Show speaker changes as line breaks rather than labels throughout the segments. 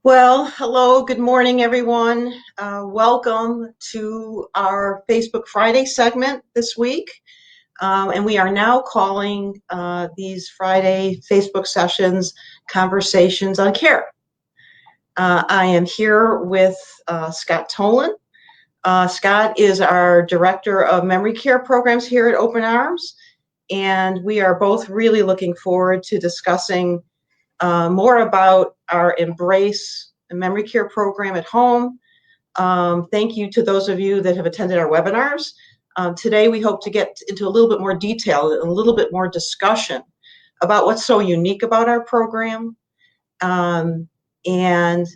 Well, hello, good morning, everyone. Welcome to our Facebook Friday segment this week. And we are now calling these Friday Facebook sessions Conversations on Care. I am here with Scott Tolan. Scott is our Director of Memory Care Programs here at Open Arms. And we are both really looking forward to discussing more about our Embrace memory care program at home. Thank you to those of you that have attended our webinars. Today we hope to get into a little bit more detail and a little bit more discussion about what's so unique about our program, and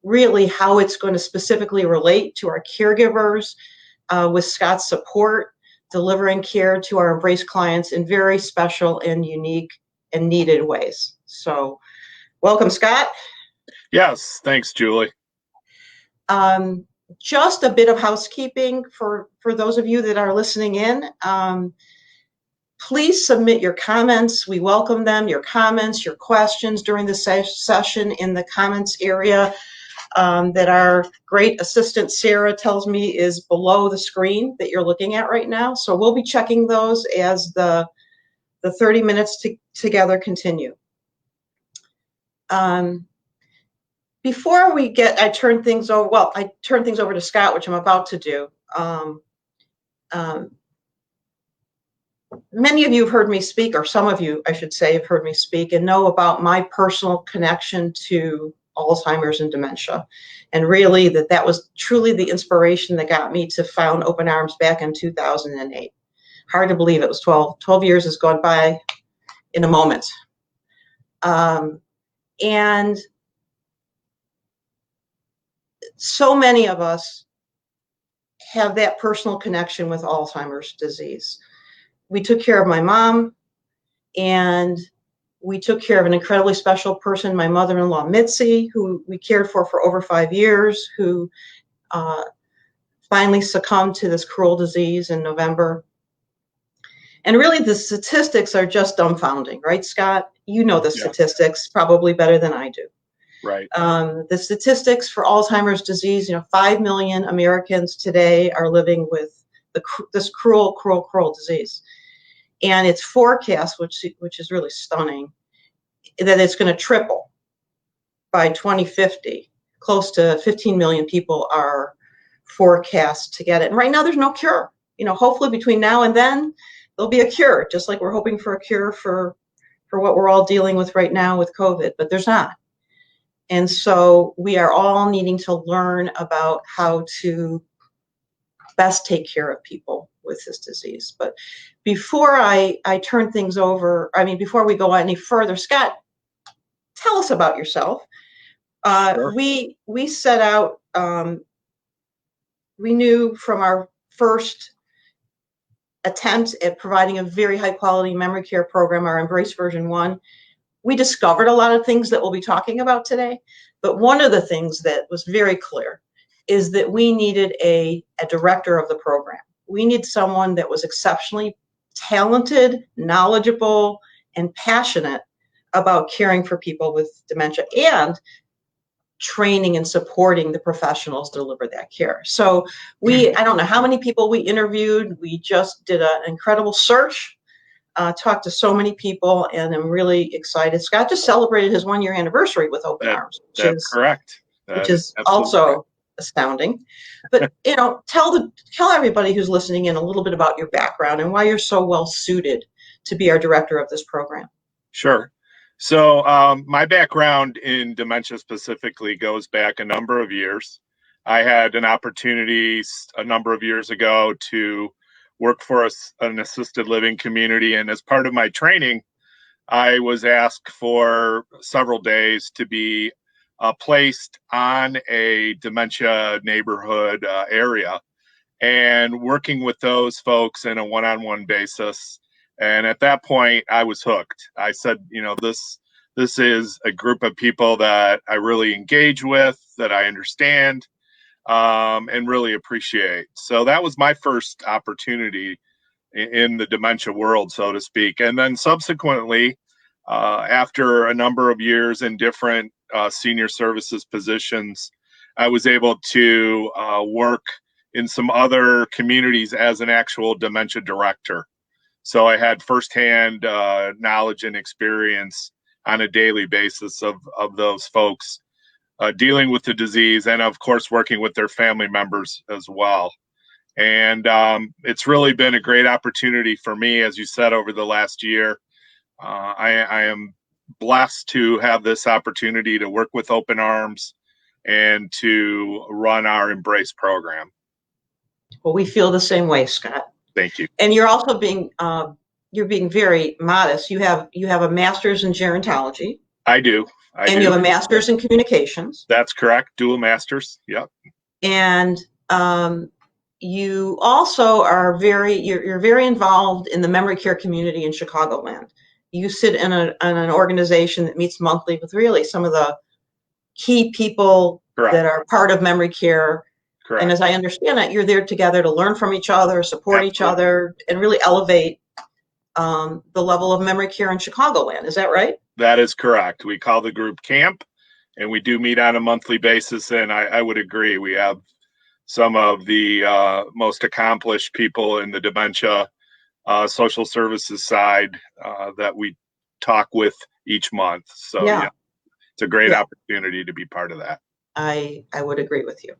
really how it's going to specifically relate to our caregivers, with Scott's support, delivering care to our Embrace clients in very special and unique and needed ways. So welcome, Scott.
Yes, thanks, Julie.
Just a bit of housekeeping for those of you that are listening in. Please submit your comments. We welcome them, your comments, your questions during the session in the comments area that our great assistant Sarah tells me is below the screen that you're looking at right now. So we'll be checking those as the 30 minutes together continue. Before I turn things over to Scott, which I'm about to do. Many of you have heard me speak, or some of you, I should say, have heard me speak and know about my personal connection to Alzheimer's and dementia. And really that was truly the inspiration that got me to found Open Arms back in 2008. Hard to believe it was 12 years has gone by in a moment. And so many of us have that personal connection with Alzheimer's disease. We took care of my mom, and we took care of an incredibly special person, my mother-in-law, Mitzi, who we cared for over 5 years, who finally succumbed to this cruel disease in November. And really, the statistics are just dumbfounding, right, Scott? You know the statistics probably better than I do.
Right.
The statistics for Alzheimer's disease, 5 million Americans today are living with this cruel disease. And it's forecast, which is really stunning, that it's going to triple by 2050. Close to 15 million people are forecast to get it. And right now, there's no cure. Hopefully between now and then, there'll be a cure, just like we're hoping for a cure for what we're all dealing with right now with COVID, but there's not. And so we are all needing to learn about how to best take care of people with this disease. But before I turn things over, before we go any further, Scott, tell us about yourself.
Sure.
We set out, we knew from our first attempt at providing a very high quality memory care program, our Embrace version 1, we discovered a lot of things that we'll be talking about today. But one of the things that was very clear is that we needed a director of the program. We need someone that was exceptionally talented, knowledgeable, and passionate about caring for people with dementia and training and supporting the professionals to deliver that care. So I don't know how many people we interviewed. We just did an incredible search, talked to so many people, and I'm really excited. Scott just celebrated his 1-year anniversary with Open Arms,
That's correct.
Which is also astounding. But tell everybody who's listening in a little bit about your background and why you're so well suited to be our director of this program.
Sure. So my background in dementia specifically goes back a number of years. I had an opportunity a number of years ago to work for an assisted living community, and as part of my training, I was asked for several days to be placed on a dementia neighborhood area and working with those folks in a one-on-one basis. And at that point, I was hooked. I said, this is a group of people that I really engage with, that I understand, and really appreciate. So that was my first opportunity in the dementia world, so to speak. And then subsequently, after a number of years in different senior services positions, I was able to work in some other communities as an actual dementia director. So I had firsthand knowledge and experience on a daily basis of those folks dealing with the disease, and of course working with their family members as well. And it's really been a great opportunity for me, as you said, over the last year. I am blessed to have this opportunity to work with Open Arms and to run our Embrace program.
Well, we feel the same way, Scott.
Thank you.
And you're also being very modest. You have a master's in gerontology.
I do.
You have a master's in communications.
That's correct. Dual masters. Yep.
And you also are you're very involved in the memory care community in Chicagoland. You sit in an organization that meets monthly with really some of the key people
Correct.
that are part of memory care.
Correct.
And as I understand it, you're there together to learn from each other, support Absolutely. Each other, and really elevate the level of memory care in Chicagoland. Is that right?
That is correct. We call the group CAMP, and we do meet on a monthly basis. And I would agree, we have some of the most accomplished people in the dementia social services side that we talk with each month. So yeah it's a great opportunity to be part of that.
I would agree with you.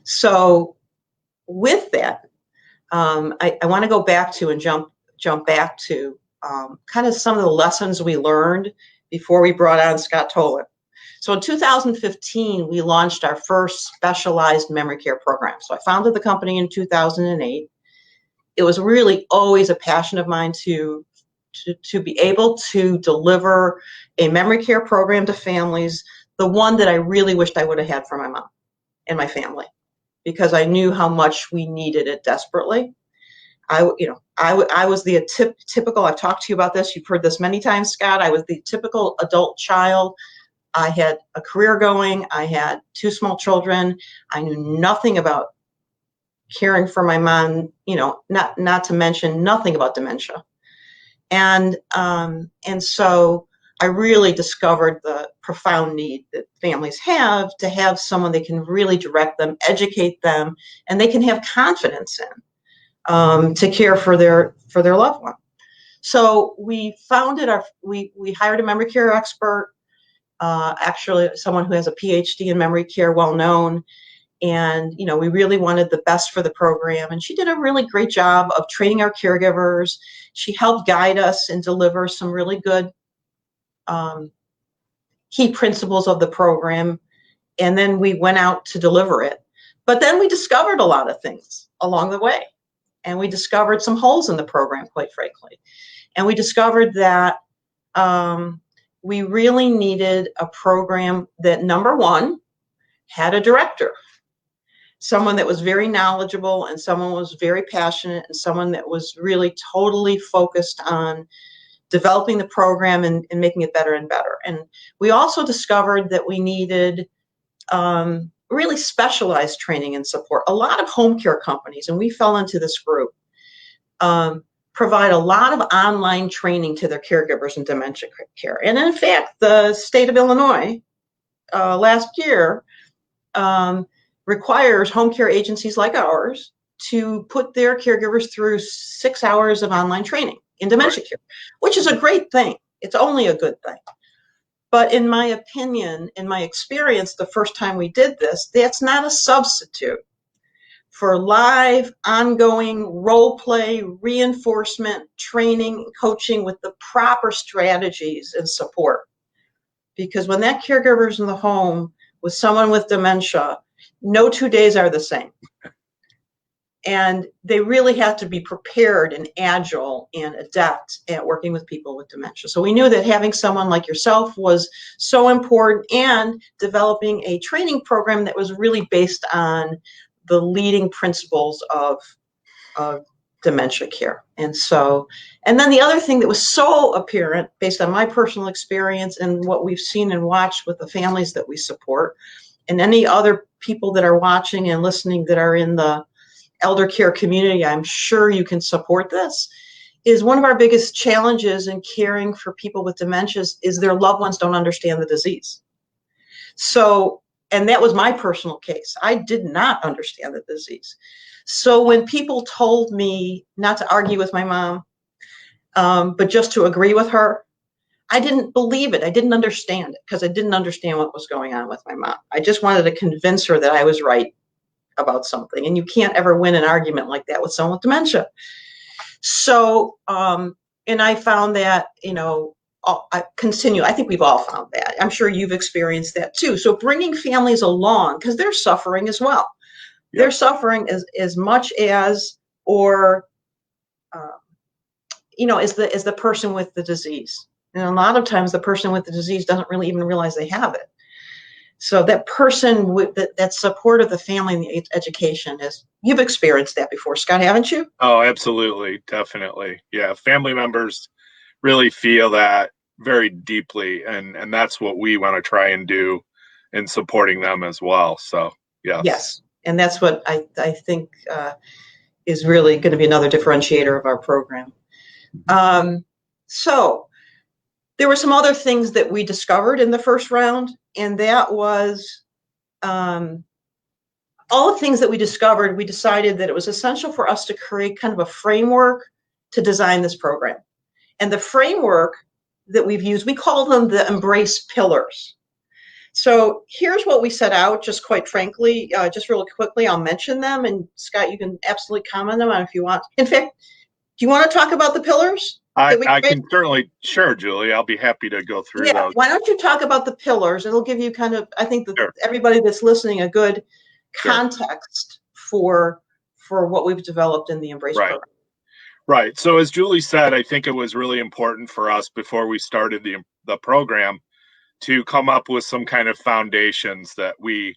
So with that, I want to go back to and jump back to kind of some of the lessons we learned before we brought on Scott Tolan. So in 2015, we launched our first specialized memory care program. So I founded the company in 2008. It was really always a passion of mine to be able to deliver a memory care program to families, the one that I really wished I would have had for my mom and my family, because I knew how much we needed it desperately. I was the typical, I've talked to you about this, you've heard this many times, Scott, I was the typical adult child. I had a career going, I had 2 small children, I knew nothing about caring for my mom, not to mention nothing about dementia. And so I really discovered the profound need that families have to have someone they can really direct them, educate them, and they can have confidence in to care for their loved one. So we hired a memory care expert, actually someone who has a PhD in memory care, well known. And, we really wanted the best for the program. And she did a really great job of training our caregivers. She helped guide us and deliver some really good key principles of the program. And then we went out to deliver it. But then we discovered a lot of things along the way. And we discovered some holes in the program, quite frankly. And we discovered that we really needed a program that, number one, had a director. Someone that was very knowledgeable and someone was very passionate and someone that was really totally focused on developing the program and making it better and better. And we also discovered that we needed really specialized training and support. A lot of home care companies, and we fell into this group, provide a lot of online training to their caregivers in dementia care. And in fact, the state of Illinois last year requires home care agencies like ours to put their caregivers through 6 hours of online training in dementia care, which is a great thing. It's only a good thing. But in my opinion, in my experience, the first time we did this, that's not a substitute for live, ongoing role play, reinforcement, training, coaching with the proper strategies and support. Because when that caregiver is in the home with someone with dementia, no 2 days are the same. And they really have to be prepared and agile and adept at working with people with dementia. So we knew that having someone like yourself was so important, and developing a training program that was really based on the leading principles of dementia care. And then the other thing that was so apparent based on my personal experience and what we've seen and watched with the families that we support, and any other people that are watching and listening that are in the elder care community, I'm sure you can support this, is one of our biggest challenges in caring for people with dementias is their loved ones don't understand the disease. So, and that was my personal case. I did not understand the disease. So when people told me not to argue with my mom, but just to agree with her, I didn't believe it. I didn't understand it because I didn't understand what was going on with my mom. I just wanted to convince her that I was right about something. And you can't ever win an argument like that with someone with dementia. So, and I found that, I think we've all found that. I'm sure you've experienced that too. So bringing families along, because they're suffering as well. Yep. They're suffering as much as, or, as the person with the disease. And a lot of times the person with the disease doesn't really even realize they have it. So that person with that support of the family and the education you've experienced that before, Scott, haven't you?
Oh, absolutely. Definitely. Yeah. Family members really feel that very deeply. And that's what we want to try and do in supporting them as well. So, yes.
Yes. And that's what I think is really going to be another differentiator of our program. So there were some other things that we discovered in the first round, and that was all the things that we discovered. We decided that it was essential for us to create kind of a framework to design this program. And the framework that we've used, we call them the Embrace pillars. So here's what we set out, just quite frankly, just really quickly, I'll mention them. And Scott, you can absolutely comment on them if you want. In fact, do you want to talk about the pillars?
I can certainly, sure, Julie, I'll be happy to go through those.
Why don't you talk about the pillars? It'll give you kind of, I think, everybody that's listening a good context for what we've developed in the Embrace program.
Right. So as Julie said, I think it was really important for us before we started the program to come up with some kind of foundations that we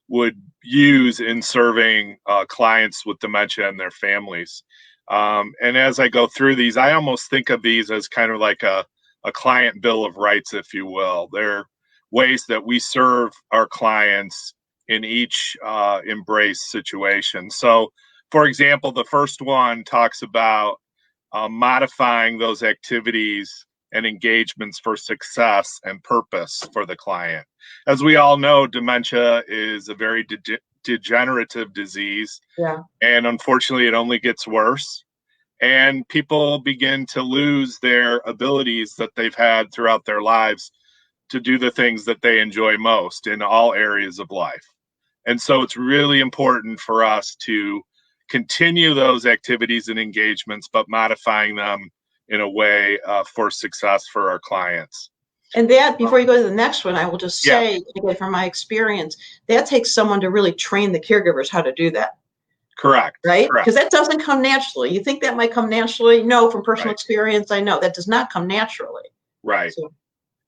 would use in serving clients with dementia and their families. And as I go through these, I almost think of these as kind of like a client bill of rights, if you will. They're ways that we serve our clients in each Embrace situation. So, for example, the first one talks about modifying those activities and engagements for success and purpose for the client. As we all know, dementia is a very degenerative disease.
Yeah.
And unfortunately, it only gets worse. And people begin to lose their abilities that they've had throughout their lives to do the things that they enjoy most in all areas of life. And so it's really important for us to continue those activities and engagements, but modifying them in a way for success for our clients.
And that, before you go to the next one, I will just say, from my experience, that takes someone to really train the caregivers how to do that.
Correct.
Right? Because that doesn't come naturally. You think that might come naturally? No, from personal experience, I know that does not come naturally.
Right. So,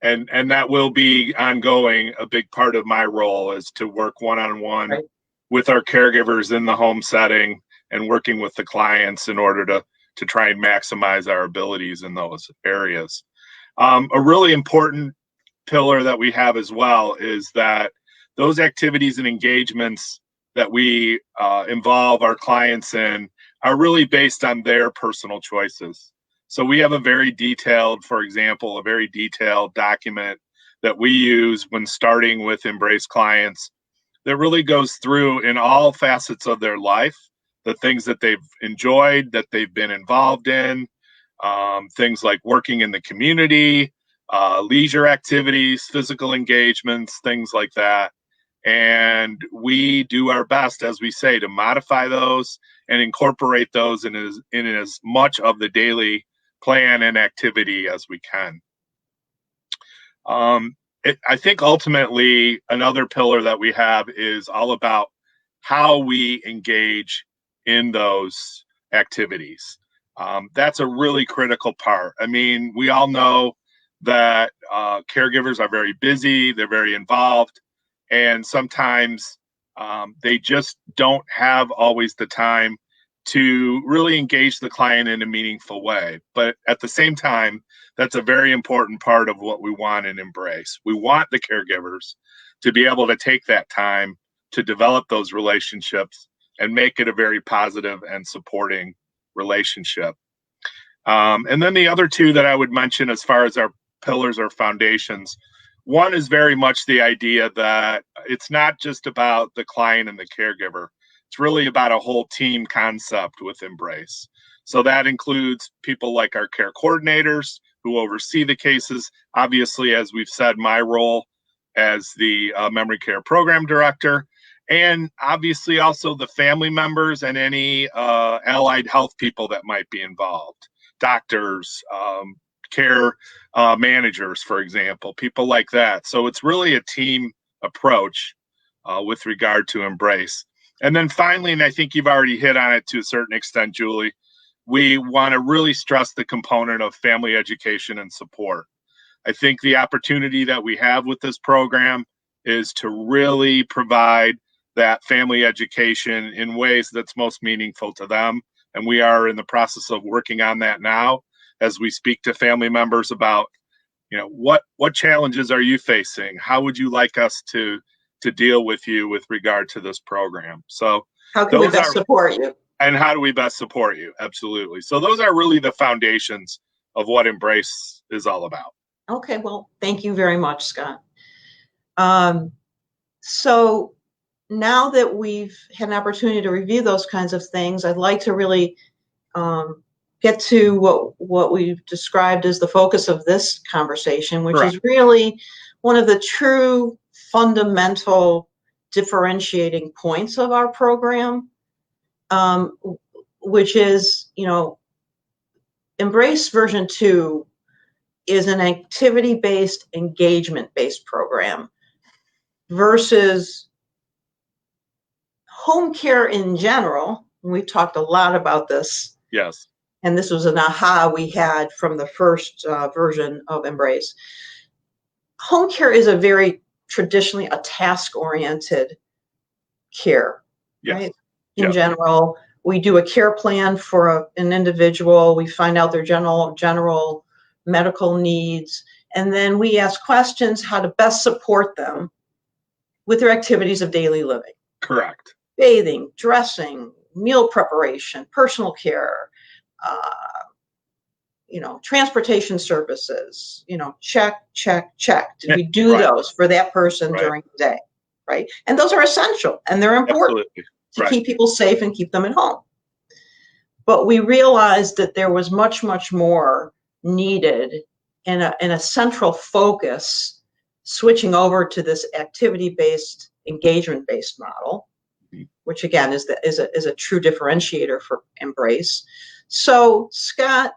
and that will be ongoing. A big part of my role is to work one-on-one with our caregivers in the home setting and working with the clients in order to try and maximize our abilities in those areas. A really important pillar that we have as well is that those activities and engagements that we involve our clients in are really based on their personal choices. So we have a very detailed document that we use when starting with Embrace clients that really goes through in all facets of their life, the things that they've enjoyed, that they've been involved in, things like working in the community, leisure activities, physical engagements, things like that. And we do our best, as we say, to modify those and incorporate those in as much of the daily plan and activity as we can. I think ultimately another pillar that we have is all about how we engage in those activities. That's a really critical part. I mean, we all know that caregivers are very busy, they're very involved, and sometimes they just don't have always the time to really engage the client in a meaningful way. But at the same time, that's a very important part of what we want in Embrace. We want the caregivers to be able to take that time to develop those relationships and make it a very positive and supporting relationship. And then the other two that I would mention as far as our pillars or foundations One is very much the idea that it's not just about the client and the caregiver. It's really about a whole team concept with Embrace. So that includes people like our care coordinators who oversee the cases. Obviously, as we've said, my role as the memory care program director, and obviously also the family members and any allied health people that might be involved, doctors, care managers, for example, people like that. So it's really a team approach with regard to Embrace. And then finally, and I think you've already hit on it to a certain extent, Julie, we want to really stress the component of family education and support. I think the opportunity that we have with this program is to really provide that family education in ways that's most meaningful to them. And we are in the process of working on that now as we speak to family members about, what challenges are you facing? How would you like us to deal with you with regard to this program? So
how can we best support you?
And how do we best support you? Absolutely. So those are really the foundations of what Embrace is all about.
Okay, well, thank you very much, Scott. So now that we've had an opportunity to review those kinds of things, I'd like to really get to what we've described as the focus of this conversation, which
Correct.
is really one of the true fundamental differentiating points of our program, which is, Embrace version 2 is an activity-based, engagement-based program versus home care in general. We've talked a lot about this.
Yes.
And this was an aha we had from the first version of Embrace. Home care is a very traditionally a task-oriented care,
yes.
right? In general, we do a care plan for an individual. We find out their general medical needs, and then we ask questions how to best support them with their activities of daily living.
Correct.
Bathing, dressing, meal preparation, personal care, transportation services, check. Did we do those for that person during the day, right? And those are essential and they're important to keep people safe and keep them at home. But we realized that there was much, much more needed in a central focus, switching over to this activity-based, engagement-based model, which again is a true differentiator for Embrace. So, Scott,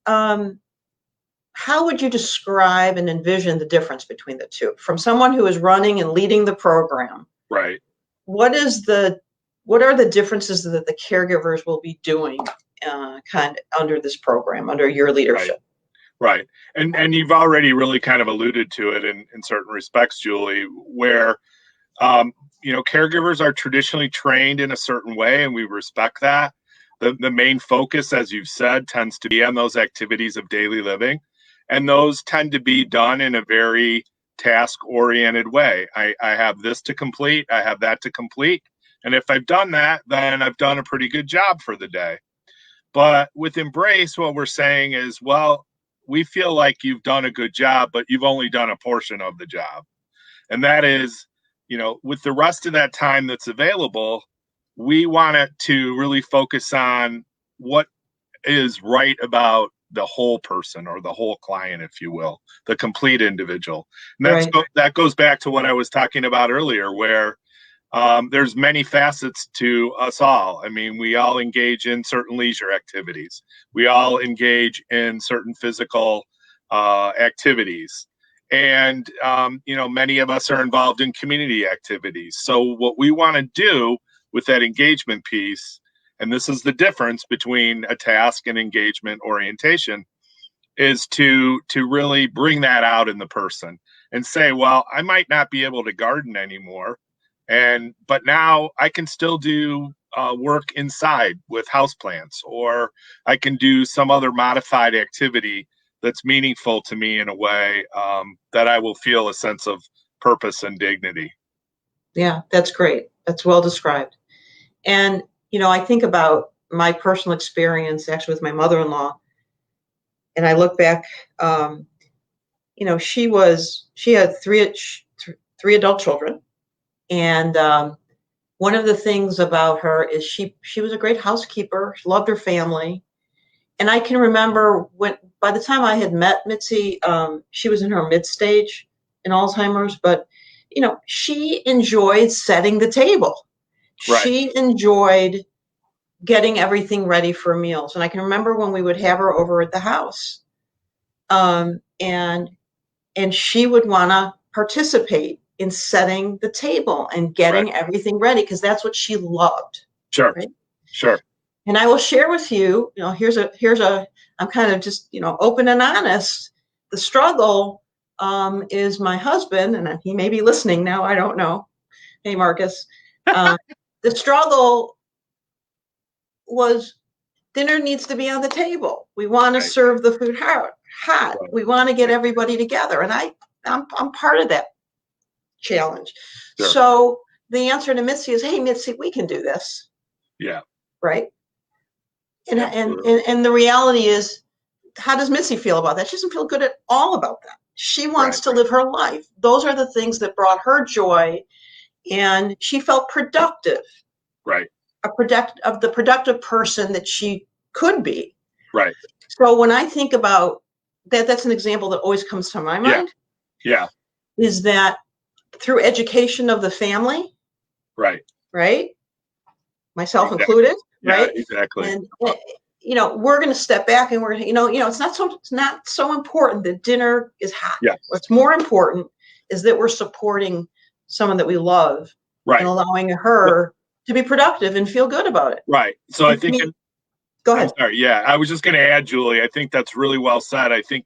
how would you describe and envision the difference between the two? From someone who is running and leading the program,
right?
What are the differences that the caregivers will be doing kind of under this program, under your leadership?
Right. And you've already really kind of alluded to it in certain respects, Julie, where caregivers are traditionally trained in a certain way, and we respect that. The main focus, as you've said, tends to be on those activities of daily living, and those tend to be done in a very task-oriented way. I have this to complete, I have that to complete, and if I've done that, then I've done a pretty good job for the day. But with Embrace, what we're saying is, well, we feel like you've done a good job, but you've only done a portion of the job. And that is, with the rest of that time that's available, we want it to really focus on what is right about the whole person or the whole client, if you will, the complete individual. And that goes back to what I was talking about earlier, where there's many facets to us all. I mean, we all engage in certain leisure activities. We all engage in certain physical activities. And, many of us are involved in community activities. So what we want to do with that engagement piece, and this is the difference between a task and engagement orientation, is to really bring that out in the person and say, well, I might not be able to garden anymore, but now I can still do work inside with houseplants, or I can do some other modified activity that's meaningful to me in a way that I will feel a sense of purpose and dignity.
Yeah, that's great. That's well described. And, I think about my personal experience actually with my mother-in-law, and I look back she had three adult children, and one of the things about her is she was a great housekeeper. She loved her family. And I can remember by the time I had met Mitzi, she was in her mid stage in Alzheimer's, but she enjoyed setting the table.
Right.
She enjoyed getting everything ready for meals. And I can remember when we would have her over at the house, and she would want to participate in setting the table and getting everything ready because that's what she loved.
Sure.
Right?
Sure.
And I will share with you, here's a, I'm kind of just, open and honest. The struggle is my husband, and he may be listening now, I don't know. Hey, Marcus. The struggle was dinner needs to be on the table. We want to serve the food hot. Right. We want to get everybody together. And I'm part of that challenge. Sure. So the answer to Mitzi is, hey, Mitzi, we can do this.
Yeah.
Right. And the reality is, how does Mitzi feel about that? She doesn't feel good at all about that. She wants to live her life. Those are the things that brought her joy, and she felt productive.
Right.
The productive person that she could be.
Right.
So when I think about that, that's an example that always comes to my mind.
Yeah.
Is that through education of the family?
Right.
Right. Myself included. Right.
Yeah, exactly.
And we're going to step back and we're going to, it's not so important that dinner is hot.
Yeah.
What's more important is that we're supporting someone that we love and allowing her to be productive and feel good about it.
Right. So I think.
Go ahead.
I'm sorry. Yeah, I was just going to add, Julie. I think that's really well said. I think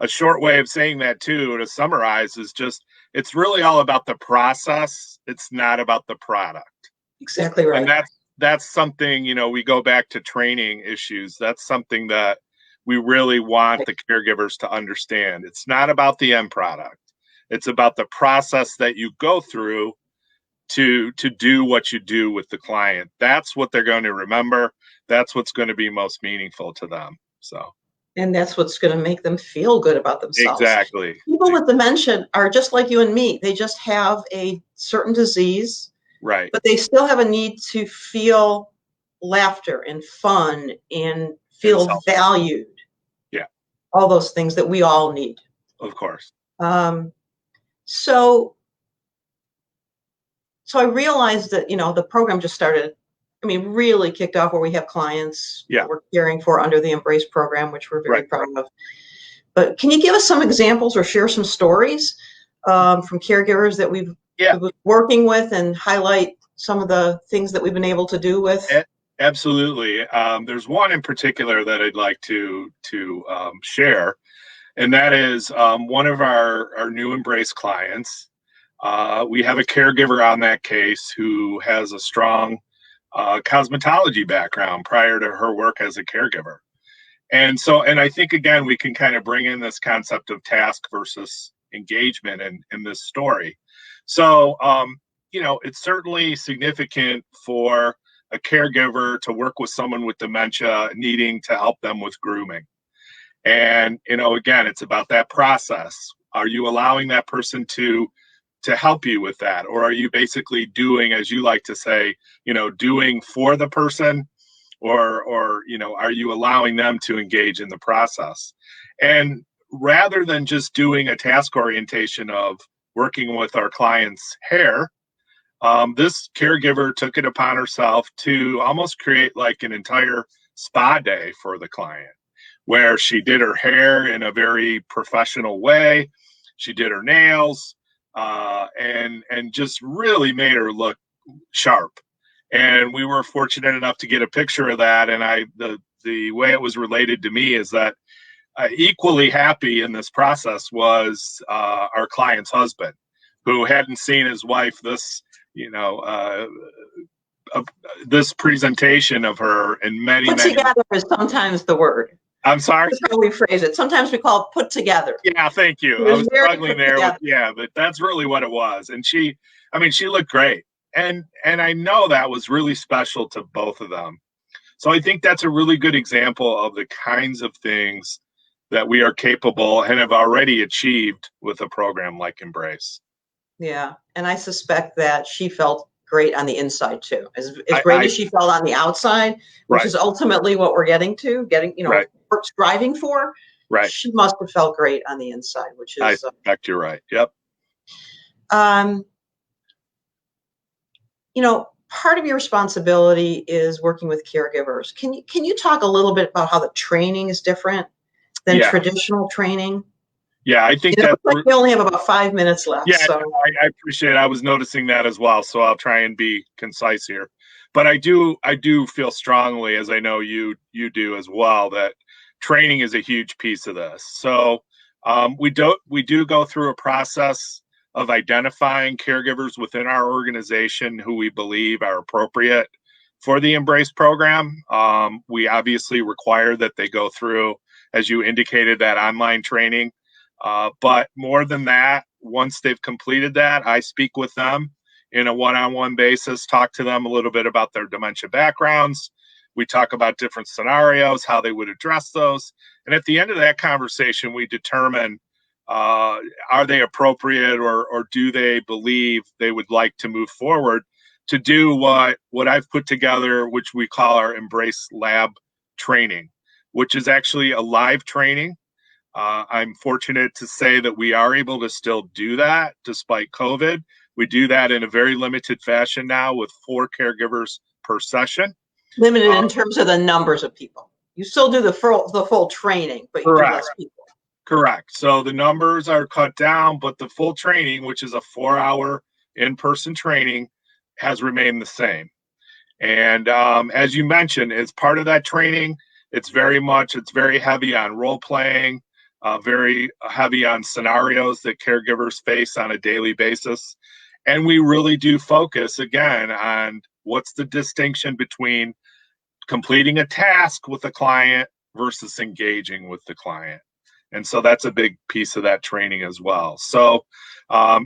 a short way of saying that too, to summarize, is just it's really all about the process. It's not about the product.
Exactly right.
And that's something, we go back to training issues. That's something that we really want the caregivers to understand. It's not about the end product. It's about the process that you go through to do what you do with the client. That's what they're going to remember. That's what's going to be most meaningful to them. So.
And that's what's going to make them feel good about themselves.
Exactly.
People with dementia are just like you and me. They just have a certain disease.
Right.
But they still have a need to feel laughter and fun and feel valued.
Yeah.
All those things that we all need.
Of course.
So I realized that, the program just started, really kicked off where we have clients we're caring for under the Embrace program, which we're very proud of. But can you give us some examples or share some stories from caregivers that we've been working with and highlight some of the things that we've been able to do with?
Absolutely. There's one in particular that I'd like to share, and that is one of our new Embrace clients. We have a caregiver on that case who has a strong cosmetology background prior to her work as a caregiver. And I think, again, we can kind of bring in this concept of task versus engagement in this story. So, it's certainly significant for a caregiver to work with someone with dementia needing to help them with grooming. And, again, it's about that process. Are you allowing that person to help you with that? Or are you basically doing, as you like to say, doing for the person? Or are you allowing them to engage in the process? And rather than just doing a task orientation of working with our client's hair, this caregiver took it upon herself to almost create like an entire spa day for the client, where she did her hair in a very professional way. She did her nails, and just really made her look sharp. And we were fortunate enough to get a picture of that. And the way it was related to me is that equally happy in this process was our client's husband, who hadn't seen his wife this presentation of her in many.
Put together is sometimes the word.
I'm sorry?
That's how we phrase it. Sometimes we call it put together.
Yeah, thank you. I was struggling there but that's really what it was. And she looked great. And I know that was really special to both of them. So I think that's a really good example of the kinds of things that we are capable and have already achieved with a program like Embrace.
Yeah, and I suspect that she felt great on the inside too. As great
I
as she felt on the outside, which
right,
is ultimately what we're getting,
right,
we're striving for.
right.
She must have felt great on the inside, which
I
is,
suspect you're right. Yep.
um, part of your responsibility is working with caregivers. Can you talk a little bit about how the training is different than
Yeah.
traditional training?
Yeah. I think
It
that.
looks like we only have about 5 minutes left,
Yeah,
so.
I appreciate it. I was noticing that as well, so I'll try and be concise here. But I do feel strongly, as I know you do as well, that training is a huge piece of this. So we do go through a process of identifying caregivers within our organization who we believe are appropriate for the Embrace program. We obviously require that they go through, as you indicated, that online training. But more than that, once they've completed that, I speak with them in a one-on-one basis, talk to them a little bit about their dementia backgrounds. We talk about different scenarios, how they would address those. And at the end of that conversation, we determine are they appropriate or do they believe they would like to move forward to do what I've put together, which we call our Embrace Lab training, which is actually a live training. I'm fortunate to say that we are able to still do that despite COVID. We do that in a very limited fashion now with 4 caregivers per session.
Limited
Uh,
in terms of the numbers of people. You still do the full training, but you do
correct,
less people.
correct. So the numbers are cut down, but the full training, which is a 4-hour in-person training, has remained the same. And as you mentioned, as part of that training, it's very heavy on role playing, very heavy on scenarios that caregivers face on a daily basis. And we really do focus again on what's the distinction between completing a task with a client versus engaging with the client. And so that's a big piece of that training as well. So,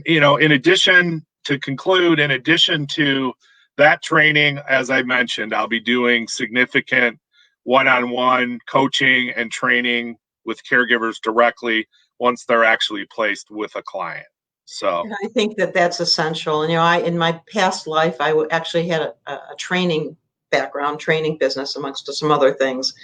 in addition to that training, as I mentioned, I'll be doing significant one-on-one coaching and training with caregivers directly once they're actually placed with a client. So,
And I think that that's essential. And, in my past life, I actually had a training background, training business amongst some other things.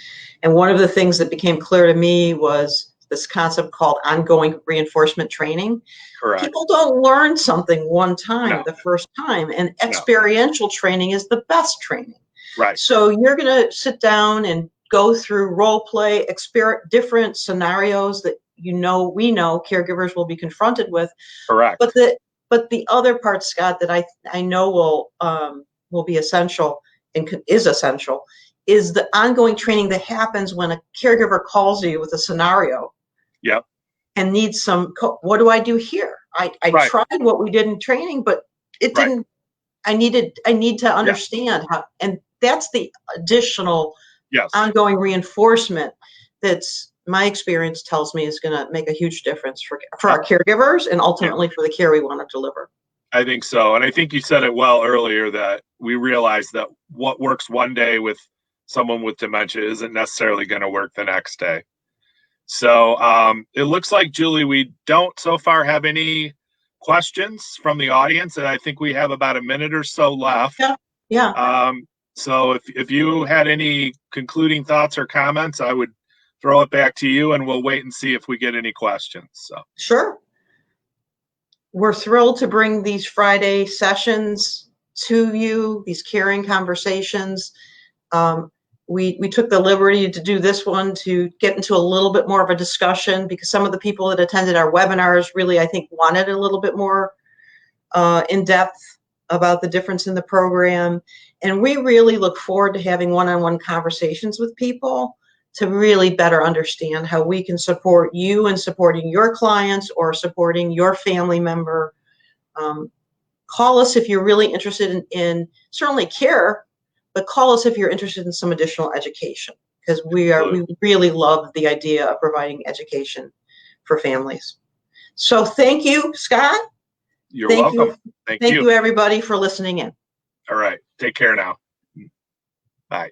And one of the things that became clear to me was this concept called ongoing reinforcement training.
correct.
People don't learn something one time,
No,
the first time, and
no,
experiential training is the best training.
right,
So you're going to sit down and go through role play, different scenarios that we know caregivers will be confronted with.
correct.
But the other part, Scott, that I know will be essential and is essential is the ongoing training that happens when a caregiver calls you with a scenario
Yep,
and needs what do I do here? I
right,
tried what we did in training, but it
right.
didn't. I need to
Yeah,
understand how, and that's the additional
yes.
ongoing reinforcement that's my experience tells me is going to make a huge difference for
Uh,
our caregivers and
yeah.
ultimately for the care we want to deliver.
I think so. And I think you said it well earlier that we realize that what works one day with someone with dementia isn't necessarily going to work the next day. So it looks like, Julie, we don't so far have any questions from the audience. And I think we have about a minute or so left.
Yeah, yeah,
So if you had any concluding thoughts or comments, I would throw it back to you and we'll wait and see if we get any questions. So
sure. We're thrilled to bring these Friday sessions to you, these caring conversations. We took the liberty to do this one to get into a little bit more of a discussion because some of the people that attended our webinars really, I think, wanted a little bit more in depth about the difference in the program. And we really look forward to having one-on-one conversations with people to really better understand how we can support you in supporting your clients or supporting your family member. Call us if you're really interested in certainly care, but call us if you're interested in some additional education because we really love the idea of providing education for families. So thank you, Scott.
you're
Thank
welcome.
you.
Thank
Thank
you.
you, everybody, for listening in.
All right. Take care now. Bye.